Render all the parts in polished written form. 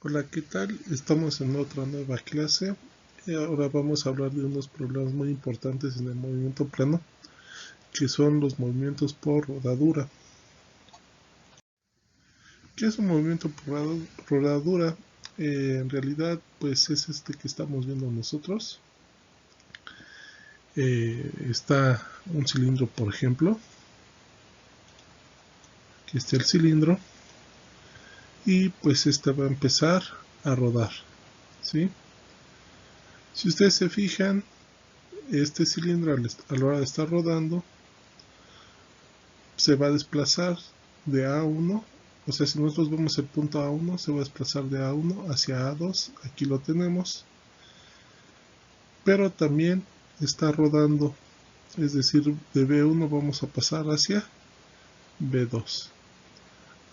Hola, ¿qué tal? Estamos en otra nueva clase y ahora vamos a hablar de unos problemas muy importantes en el movimiento plano, que son los movimientos por rodadura. ¿Qué es un movimiento por rodadura? En realidad, pues es este que estamos viendo nosotros. Está un cilindro, por ejemplo. Aquí está el cilindro. Y pues este va a empezar a rodar, ¿sí? Si ustedes se fijan, este cilindro a la hora de estar rodando se va a desplazar de A1, o sea, si nosotros vemos el punto A1, se va a desplazar de A1 hacia A2, aquí lo tenemos, pero también está rodando, es decir, de B1 vamos a pasar hacia B2.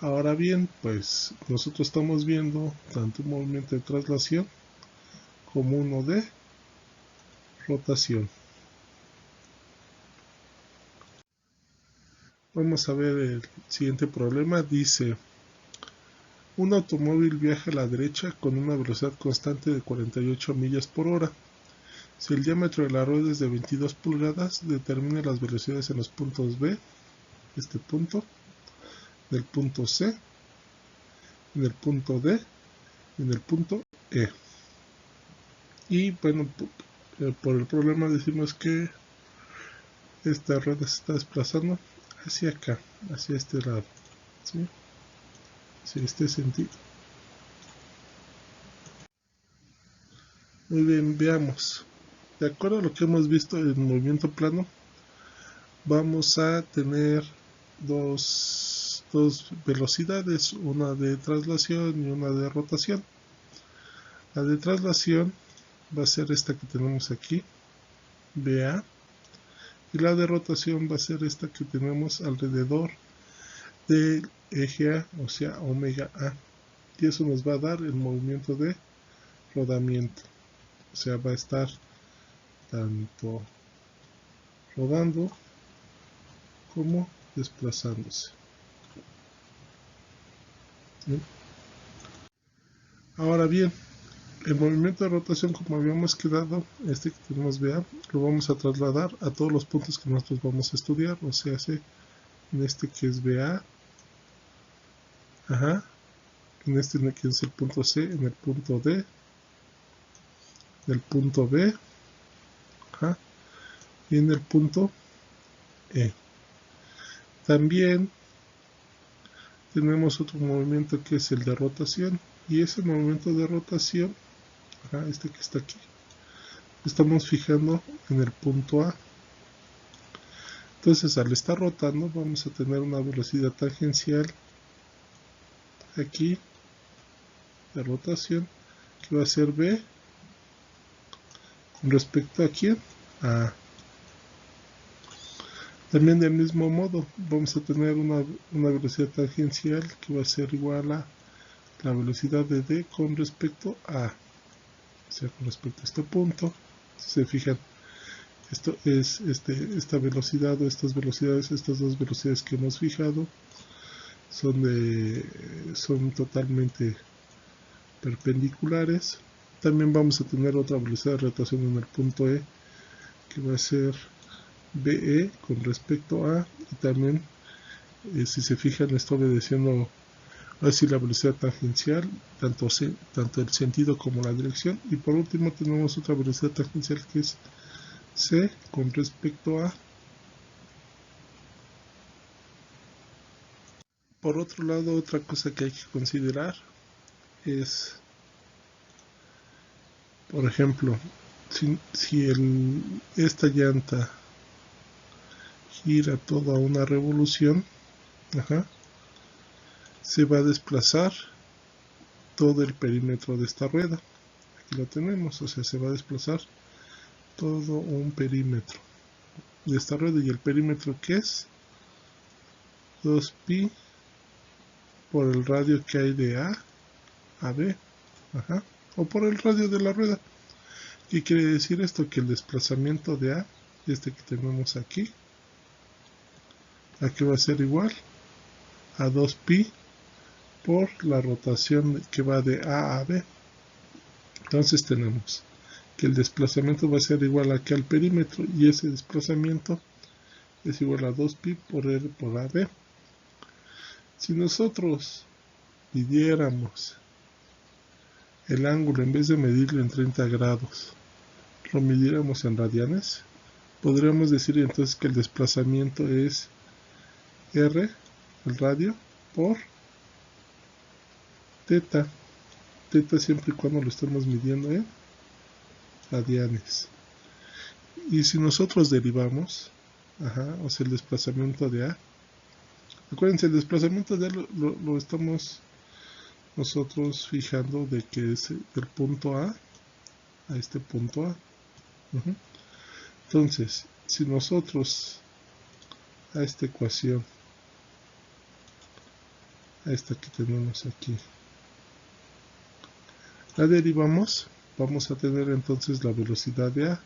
Ahora bien, pues nosotros estamos viendo tanto un movimiento de traslación como uno de rotación. Vamos a ver el siguiente problema. Dice: un automóvil viaja a la derecha con una velocidad constante de 48 millas por hora. Si el diámetro de la rueda es de 22 pulgadas, determine las velocidades en los puntos B, este punto, del punto C, en el punto D, en el punto E. Y bueno, por el problema decimos que esta rueda se está desplazando hacia acá, hacia este lado, ¿sí? Hacia este sentido. Muy bien, veamos. De acuerdo a lo que hemos visto en el movimiento plano, vamos a tener dos velocidades, una de traslación y una de rotación. La de traslación va a ser esta que tenemos aquí, BA, y la de rotación va a ser esta que tenemos alrededor del eje A, o sea, omega A, y eso nos va a dar el movimiento de rodamiento, o sea, va a estar tanto rodando como desplazándose. ¿Sí? Ahora bien, el movimiento de rotación, como habíamos quedado, este que tenemos BA, lo vamos a trasladar a todos los puntos que nosotros vamos a estudiar, o sea, en este que es BA, en este que es el punto C, en el punto D, en el punto B, y en el punto E. También tenemos otro movimiento que es el de rotación, y ese movimiento de rotación, este que está aquí, estamos fijando en el punto A. Entonces, al estar rotando, vamos a tener una velocidad tangencial aquí de rotación que va a ser B con respecto a quién, a. También del mismo modo vamos a tener una velocidad tangencial que va a ser igual a la velocidad de D con respecto a, o sea, con respecto a este punto. Si se fijan, esto es esta velocidad o estas velocidades, estas dos velocidades que hemos fijado son totalmente perpendiculares. También vamos a tener otra velocidad de rotación en el punto E que va a ser BE con respecto a, y también si se fijan está obedeciendo así la velocidad tangencial, tanto el sentido como la dirección. Y por último tenemos otra velocidad tangencial que es C con respecto a. Por otro lado, otra cosa que hay que considerar es, por ejemplo, si esta llanta gira toda una revolución, se va a desplazar todo el perímetro de esta rueda. Aquí lo tenemos, o sea, se va a desplazar todo un perímetro de esta rueda, y el perímetro que es 2pi por el radio que hay de A a B, o por el radio de la rueda. ¿Qué quiere decir esto? Que el desplazamiento de A, este que tenemos aquí va a ser igual a 2pi por la rotación que va de A a B. Entonces tenemos que el desplazamiento va a ser igual aquí al perímetro, y ese desplazamiento es igual a 2pi por R por AB. Si nosotros midiéramos el ángulo, en vez de medirlo en 30 grados, lo midiéramos en radianes, podríamos decir entonces que el desplazamiento es R, el radio, por teta. Teta siempre y cuando lo estemos midiendo en radianes. Y si nosotros derivamos, o sea, el desplazamiento de A, acuérdense, el desplazamiento de A lo estamos nosotros fijando de que es del punto A a este punto A. Entonces, si nosotros a esta ecuación, a esta que tenemos aquí, la derivamos, vamos a tener entonces la velocidad de A.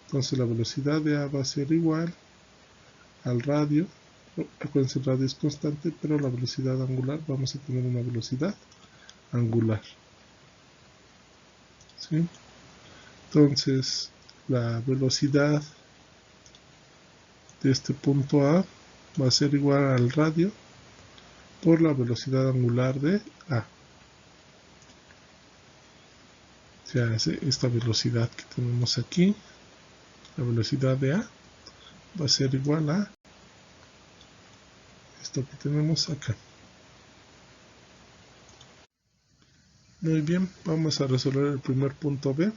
Entonces la velocidad de A va a ser igual al radio. Acuérdense, el radio es constante, pero la velocidad angular, vamos a tener una velocidad angular. ¿Sí? Entonces la velocidad de este punto A va a ser igual al radio por la velocidad angular de A. Se hace esta velocidad que tenemos aquí, la velocidad de A va a ser igual a esto que tenemos acá. Muy bien, vamos a resolver el primer punto B.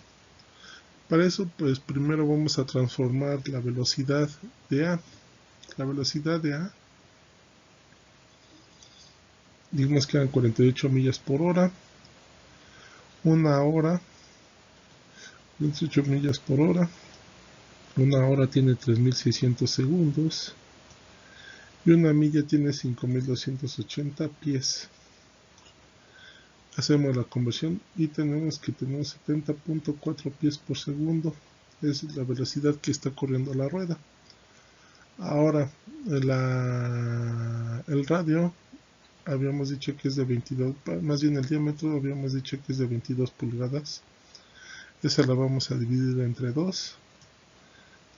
Para eso, pues primero vamos a transformar la velocidad de A. La velocidad de A, digamos que eran 48 millas por hora. Una hora, 28 millas por hora. Una hora tiene 3600 segundos. Y una milla tiene 5280 pies. Hacemos la conversión y tenemos que tenemos 70.4 pies por segundo. Es la velocidad que está corriendo la rueda. Ahora, el radio habíamos dicho que es de 22, más bien el diámetro habíamos dicho que es de 22 pulgadas. Esa la vamos a dividir entre 2.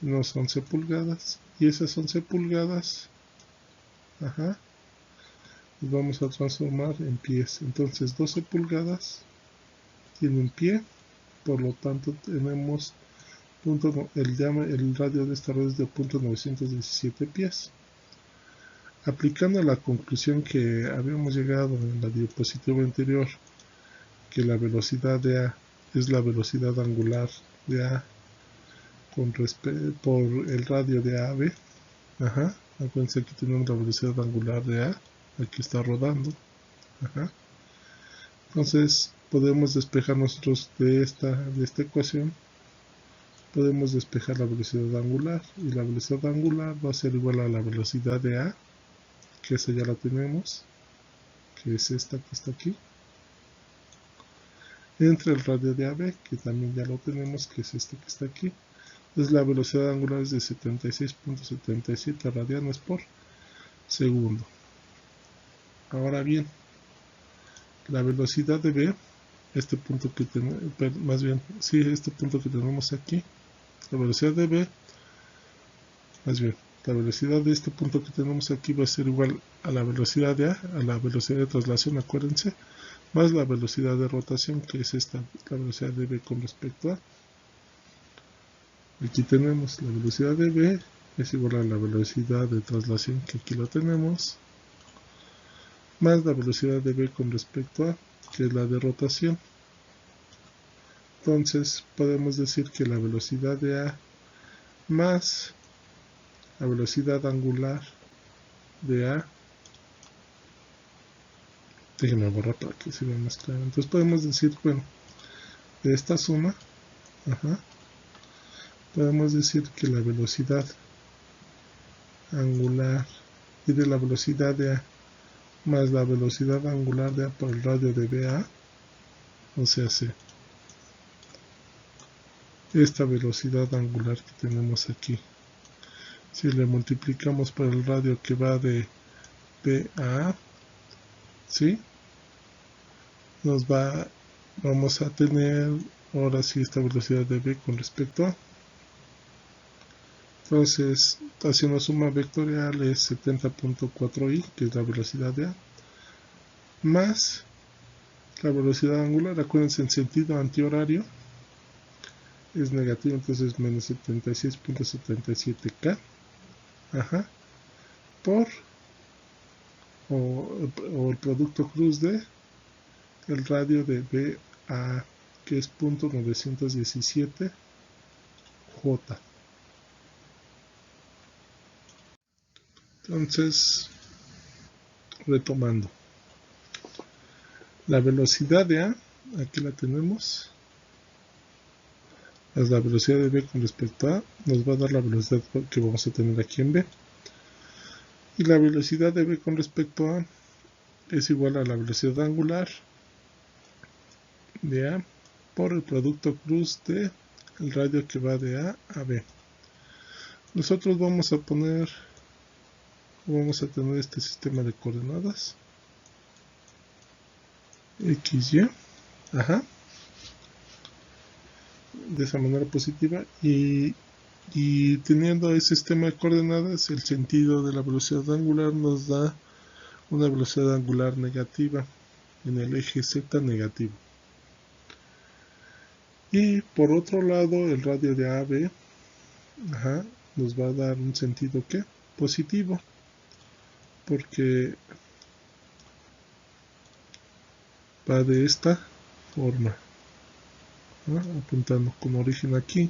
Tenemos 11 pulgadas. Y esas 11 pulgadas, las vamos a transformar en pies. Entonces 12 pulgadas tiene un pie. Por lo tanto tenemos el radio de esta red es de 0.917 pies. Aplicando la conclusión que habíamos llegado en la diapositiva anterior, que la velocidad de A es la velocidad angular de A por el radio de AB. Acuérdense que tenemos la velocidad angular de A, aquí está rodando. Entonces podemos despejar nosotros de esta ecuación, podemos despejar la velocidad angular, y la velocidad angular va a ser igual a la velocidad de A, que esa ya la tenemos, que es esta que está aquí, entre el radio de AB, que también ya lo tenemos, que es este que está aquí. Entonces la velocidad angular es de 76.77 radianes por segundo. Ahora bien, la velocidad de B, este punto que tenemos, este punto que tenemos aquí, la velocidad de B, la velocidad de este punto que tenemos aquí va a ser igual a la velocidad de A, a la velocidad de traslación, acuérdense, más la velocidad de rotación, que es esta, la velocidad de B con respecto a. Aquí tenemos la velocidad de B es igual a la velocidad de traslación, que aquí lo tenemos, más la velocidad de B con respecto a, que es la de rotación. Entonces podemos decir que la velocidad de A más la velocidad angular de A, déjenme borrar para que se vea más claro. Entonces podemos decir, bueno, de esta suma, podemos decir que la velocidad angular y de la velocidad de A más la velocidad angular de A por el radio de BA, o sea, esta velocidad angular que tenemos aquí, si le multiplicamos por el radio que va de B a A, ¿sí? Vamos a tener ahora sí esta velocidad de B con respecto a. Entonces, haciendo suma vectorial es 70.4i, que es la velocidad de A, más la velocidad angular, acuérdense en sentido antihorario, es negativo, entonces menos 76.77k, ajá, por, o el producto cruz de el radio de B a, que es .917 J. Entonces, retomando, la velocidad de A, aquí la tenemos, es la velocidad de B con respecto a, nos va a dar la velocidad que vamos a tener aquí en B. Y la velocidad de B con respecto a es igual a la velocidad angular de A por el producto cruz de el radio que va de A a B. Nosotros vamos a tener este sistema de coordenadas X, Y, ajá, de esa manera positiva, y teniendo ese sistema de coordenadas, el sentido de la velocidad angular nos da una velocidad angular negativa en el eje Z negativo. Y por otro lado, el radio de AB, ajá, nos va a dar un sentido ¿qué? Positivo, porque va de esta forma, ¿no? Apuntando con origen aquí,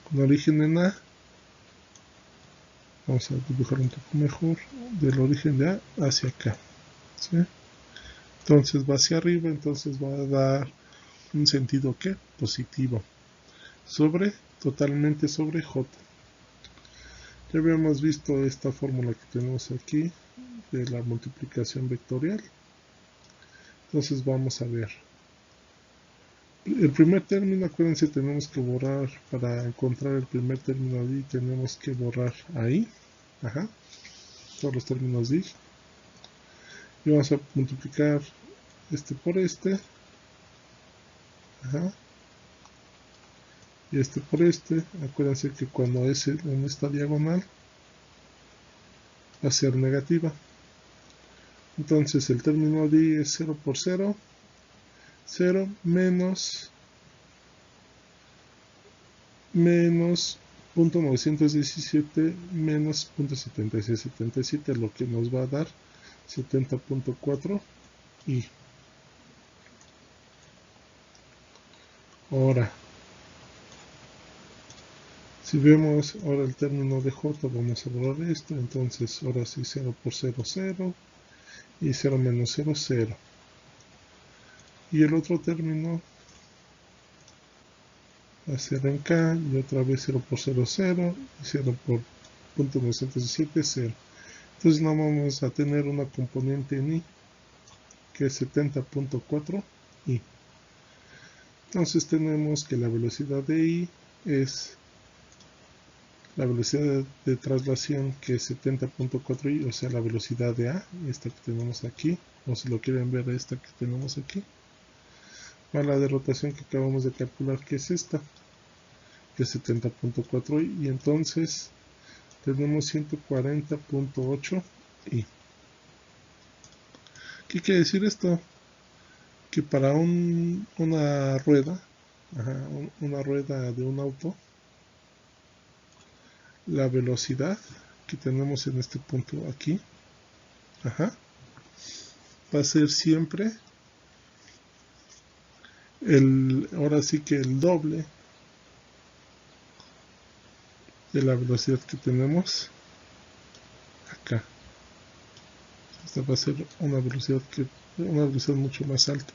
con origen en A. Vamos a dibujar un poco mejor, del origen de A hacia acá, ¿sí? Entonces va hacia arriba, entonces va a dar un sentido ¿qué? Positivo, totalmente sobre J. Ya habíamos visto esta fórmula que tenemos aquí de la multiplicación vectorial. Entonces vamos a ver. El primer término, acuérdense, tenemos que borrar, para encontrar el primer término de I, tenemos que borrar ahí, ajá, todos los términos de I. Y vamos a multiplicar este por este, ajá, y este por este. Acuérdense que cuando es en esta diagonal va a ser negativa. Entonces el término de I es 0 por 0, 0 menos 0.917 menos 0.7677, lo que nos va a dar 70.4 y ahora si vemos ahora el término de J, vamos a borrar esto, entonces ahora sí 0 por 0, 0 y 0 menos 0, 0, y el otro término va a ser en K y otra vez 0 por 0, 0 y 0 por 0.917, 0. Entonces no vamos a tener una componente en I que es 70.4 I. Entonces tenemos que la velocidad de I es la velocidad de traslación, que es 70.4 I, o sea la velocidad de A, esta que tenemos aquí, o si lo quieren ver, esta que tenemos aquí, más la de rotación que acabamos de calcular, que es esta, que es 70.4 I, y entonces tenemos 140.8 I. ¿Qué quiere decir esto? Que para una rueda, una rueda de un auto, la velocidad que tenemos en este punto aquí, va a ser siempre ahora sí que el doble de la velocidad que tenemos acá. Esta va a ser una velocidad mucho más alta,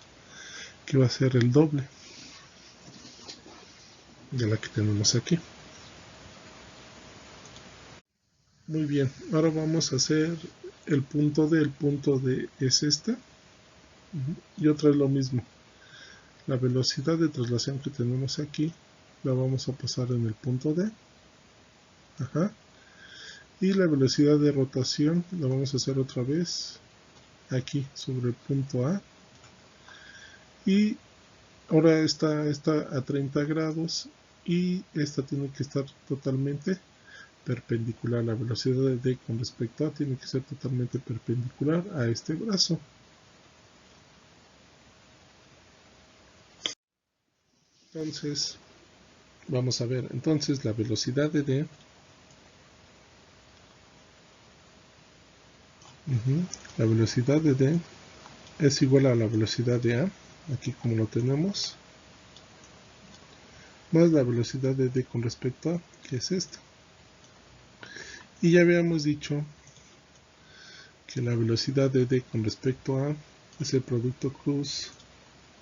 que va a ser el doble de la que tenemos aquí. Muy bien, ahora vamos a hacer el punto D es este, y otra es lo mismo. La velocidad de traslación que tenemos aquí la vamos a pasar en el punto D, y la velocidad de rotación la vamos a hacer otra vez aquí sobre el punto A, y ahora está a 30 grados y esta tiene que estar totalmente perpendicular. La velocidad de D con respecto a tiene que ser totalmente perpendicular a este brazo. Entonces vamos a ver, entonces la velocidad de D la velocidad de D es igual a la velocidad de A, aquí como lo tenemos, más la velocidad de D con respecto a, que es esta. Y ya habíamos dicho que la velocidad de D con respecto a es el producto cruz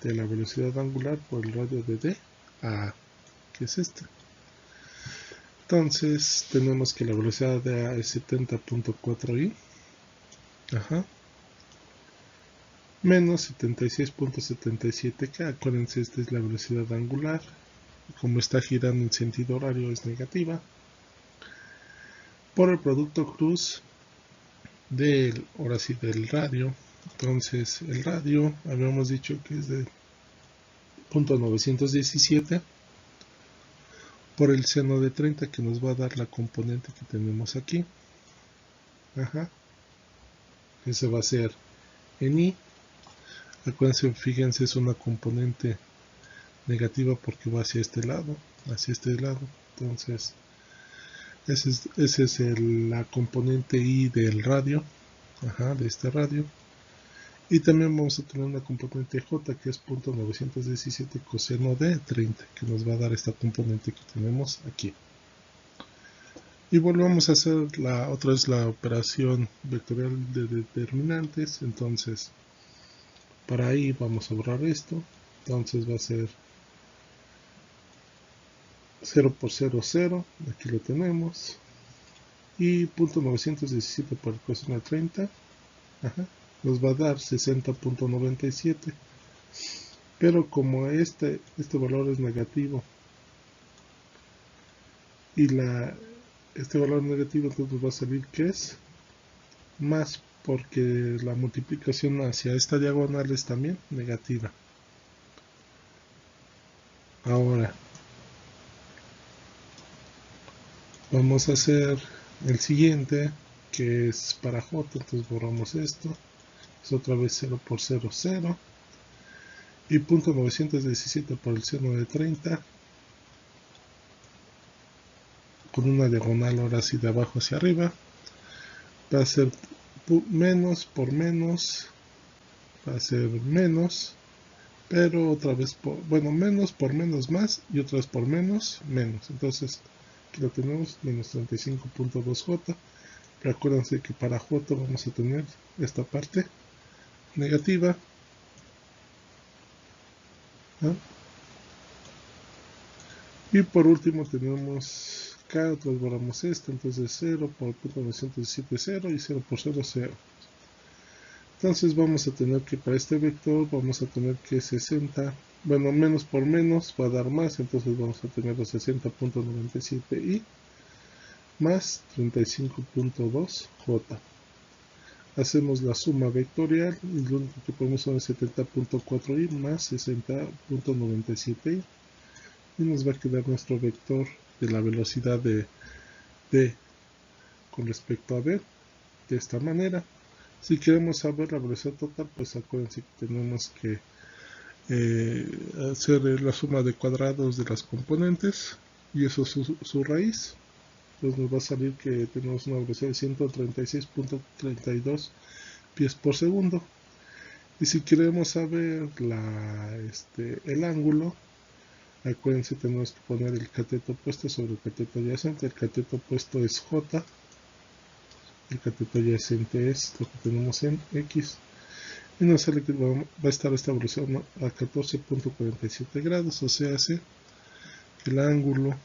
de la velocidad angular por el radio de D a A, que es este. Entonces tenemos que la velocidad de A es 70.4 i, menos 76.77 k. Acuérdense, esta es la velocidad angular. Como está girando en sentido horario es negativa. Por el producto cruz del, ahora sí, del radio. Entonces el radio habíamos dicho que es de 0.917 por el seno de 30, que nos va a dar la componente que tenemos aquí. Ese va a ser en i. Acuérdense, fíjense, es una componente negativa porque va hacia este lado, entonces ese es la componente i del radio, de este radio. Y también vamos a tener una componente j, que es 0.917 coseno de 30, que nos va a dar esta componente que tenemos aquí. Y volvemos a hacer otra vez la operación vectorial de determinantes. Entonces para ahí vamos a borrar esto, entonces va a ser 0 por 0, 0, aquí lo tenemos, y 0.917 por el coseno de 30, nos va a dar 60.97, pero como este valor es negativo, y este valor negativo, entonces nos va a salir que es más, porque la multiplicación hacia esta diagonal es también negativa. Ahora vamos a hacer el siguiente, que es para j, entonces borramos esto, es otra vez 0 por 0, 0, y 0.917 por el seno de 30, con una diagonal ahora sí de abajo hacia arriba, va a ser menos por menos, va a ser menos, pero otra vez menos por menos más, y otra vez por menos, menos. Entonces aquí lo tenemos, menos 35.2j, pero acuérdense que para j vamos a tener esta parte negativa, y por último tenemos k, otra vez borramos esto, entonces 0 por 0.917, 0, y 0 por 0, 0. Entonces vamos a tener que para este vector vamos a tener que 60, bueno, menos por menos va a dar más, entonces vamos a tener los 60.97i más 35.2j. Hacemos la suma vectorial y lo único que podemos son 70.4i más 60.97i, y nos va a quedar nuestro vector de la velocidad de D con respecto a B de esta manera. Si queremos saber la velocidad total, pues acuérdense que tenemos que hacer la suma de cuadrados de las componentes, y eso es su raíz. Entonces nos va a salir que tenemos una velocidad de 136.32 pies por segundo. Y si queremos saber el ángulo, acuérdense, tenemos que poner el cateto opuesto sobre el cateto adyacente. El cateto opuesto es J, el cateto adyacente es lo que tenemos en X, y nos sale que va a estar esta velocidad a 14.47 grados, o sea, hace que el ángulo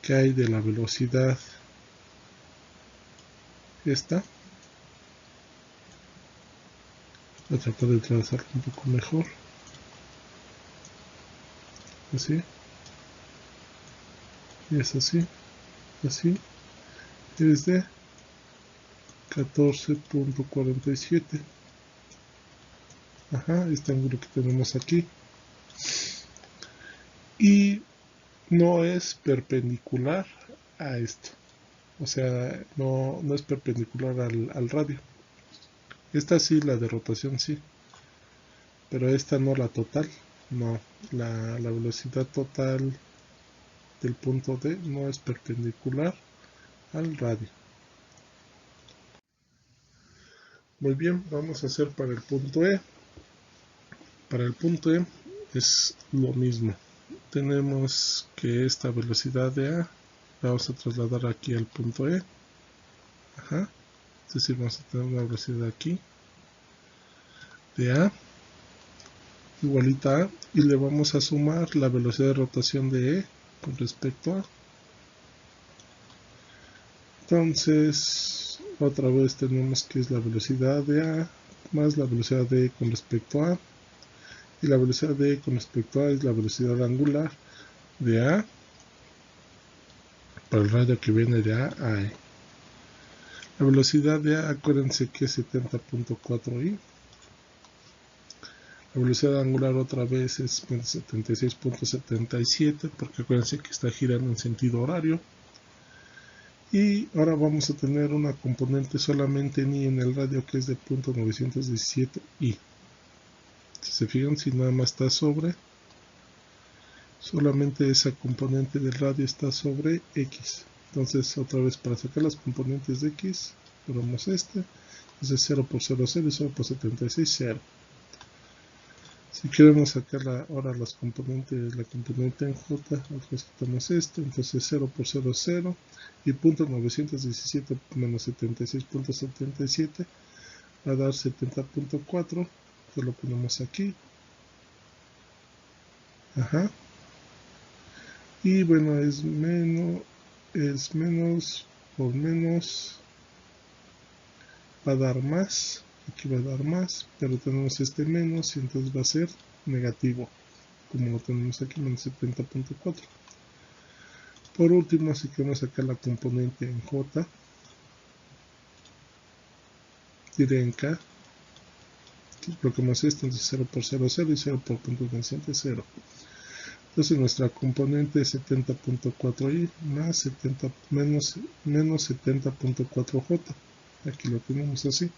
que hay de la velocidad esta, voy a tratar de trazarlo un poco mejor, así, y es así, así, es de 14.47. Este ángulo que tenemos aquí. Y no es perpendicular a esto. O sea, no es perpendicular al radio. Esta sí, la de rotación sí. Pero esta no, la total. No, la velocidad total del punto D no es perpendicular al radio. Muy bien, vamos a hacer para el punto E. Para el punto E es lo mismo. Tenemos que esta velocidad de A la vamos a trasladar aquí al punto E. Es decir, vamos a tener una velocidad aquí de A igualita a A, y le vamos a sumar la velocidad de rotación de E con respecto a. Entonces, otra vez tenemos que es la velocidad de A más la velocidad de E con respecto a. Y la velocidad de E con respecto a es la velocidad angular de A para el radio que viene de A a E. La velocidad de A, acuérdense que es 70.4 i. La velocidad angular otra vez es 76.77, porque acuérdense que está girando en sentido horario. Y ahora vamos a tener una componente solamente en i en el radio que es de 0.917 i. Si se fijan, si nada más está sobre, solamente esa componente del radio está sobre x. Entonces otra vez para sacar las componentes de x, ponemos este. Entonces 0 por 0, 0 y 0 por 76, 0. Si queremos sacar ahora las componentes, la componente en j, nosotros quitamos esto, entonces 0 por 0, 0, y 0.917 menos 76.77 va a dar 70.4, que lo ponemos aquí. Y bueno, es menos por menos, va a dar más. Aquí va a dar más, pero tenemos este menos y entonces va a ser negativo, como lo tenemos aquí, menos 70.4. Por último, si queremos sacar la componente en J, diré en K, bloqueamos esto, entonces 0 por 0, 0 y 0 por punto naciente, 0. Entonces nuestra componente es 70.4i más 70 menos 70.4j. Aquí lo tenemos así.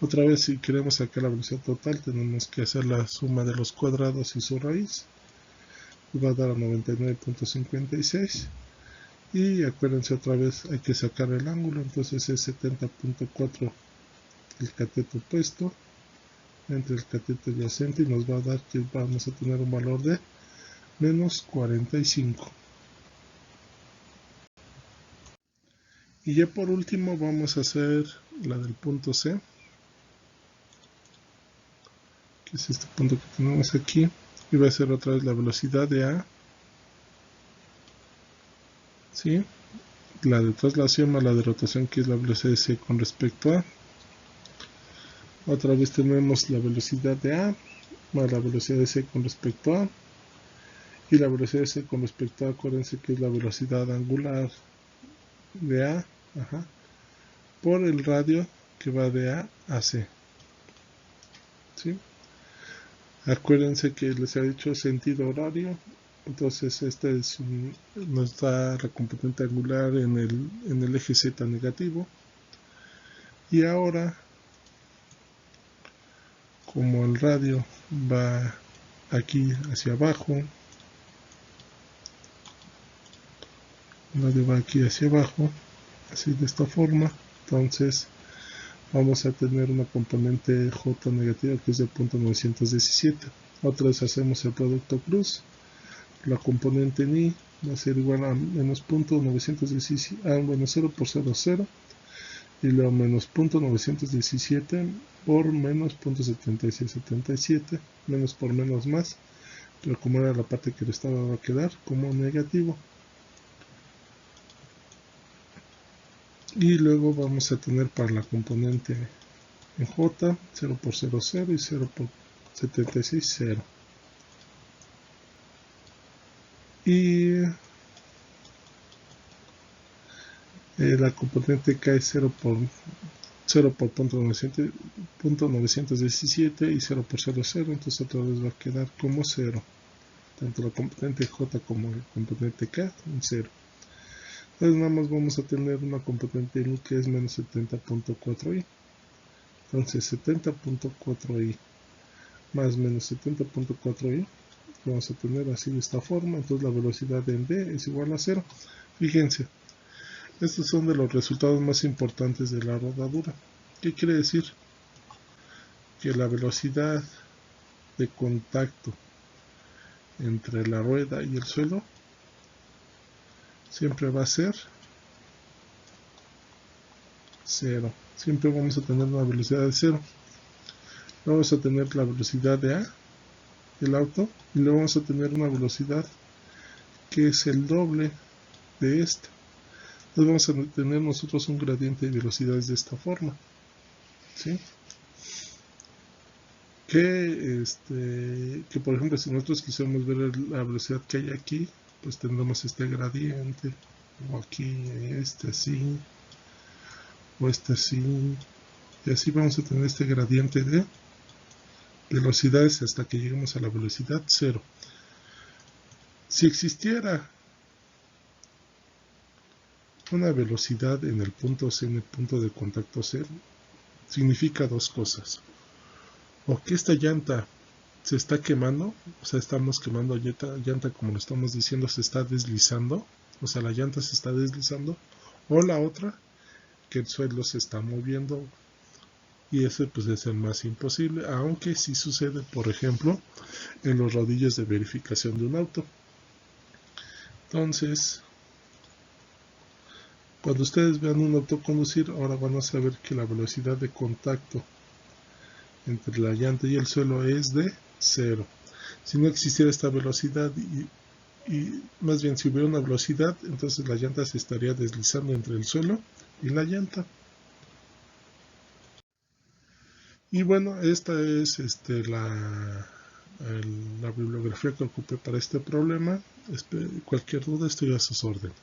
Otra vez, si queremos sacar la velocidad total, tenemos que hacer la suma de los cuadrados y su raíz. Va a dar a 99.56. Y acuérdense otra vez, hay que sacar el ángulo. Entonces es 70.4 el cateto opuesto entre el cateto adyacente y nos va a dar que vamos a tener un valor de menos 45. Y ya por último vamos a hacer la del punto C, que es este punto que tenemos aquí, y va a ser otra vez la velocidad de A, ¿sí? La de traslación más la de rotación, que es la velocidad de C con respecto a. Otra vez tenemos la velocidad de A más la velocidad de C con respecto a. Y la velocidad de C con respecto a, acuérdense que es la velocidad angular de A, por el radio que va de A a C, ¿sí? Acuérdense que les he dicho sentido horario. Entonces este nos da la componente angular en el eje Z negativo. Y ahora, como el radio va aquí hacia abajo, el radio va aquí hacia abajo, así de esta forma, entonces vamos a tener una componente J negativa que es de 0.917. Otra vez hacemos el producto cruz. La componente en I va a ser igual a menos 0.917, bueno, 0 por 0, 0, y luego menos 0.917 por menos 0.7677, menos por menos más, pero como era la parte que le estaba, va a quedar como negativo. Y luego vamos a tener para la componente en J 0 por 0, 0 y 0 por 76, 0. Y La componente K es 0 por punto 917 y 0 por 0, 0, entonces otra vez va a quedar como 0. Tanto la componente J como la componente K en 0. Entonces nada más vamos a tener una componente I que es menos 70.4i. Entonces 70.4i más menos 70.4i vamos a tener así de esta forma. Entonces la velocidad en D es igual a 0. Fíjense, estos son de los resultados más importantes de la rodadura. ¿Qué quiere decir? Que la velocidad de contacto entre la rueda y el suelo siempre va a ser 0. Siempre vamos a tener una velocidad de 0. Vamos a tener la velocidad de A del auto y luego vamos a tener una velocidad que es el doble de esta. Entonces vamos a tener nosotros un gradiente de velocidades de esta forma, ¿sí? Que por ejemplo, si nosotros quisiéramos ver la velocidad que hay aquí, pues tendremos este gradiente, o aquí así, o así, y así vamos a tener este gradiente de velocidades hasta que lleguemos a la velocidad 0. Si existiera una velocidad en el punto C, en el punto de contacto 0, significa dos cosas. O que esta llanta se está quemando, o sea, estamos quemando llanta como lo estamos diciendo, se está deslizando, o sea, la llanta se está deslizando, o la otra, que el suelo se está moviendo, y ese pues es el más imposible, aunque sí sucede, por ejemplo, en los rodillos de verificación de un auto. Entonces, cuando ustedes vean un auto conducir, ahora van a saber que la velocidad de contacto entre la llanta y el suelo es de 0. Si no existiera esta velocidad y más bien si hubiera una velocidad, entonces la llanta se estaría deslizando entre el suelo y la llanta. Y bueno, esta es la bibliografía que ocupé para este problema. Cualquier duda estoy a sus órdenes.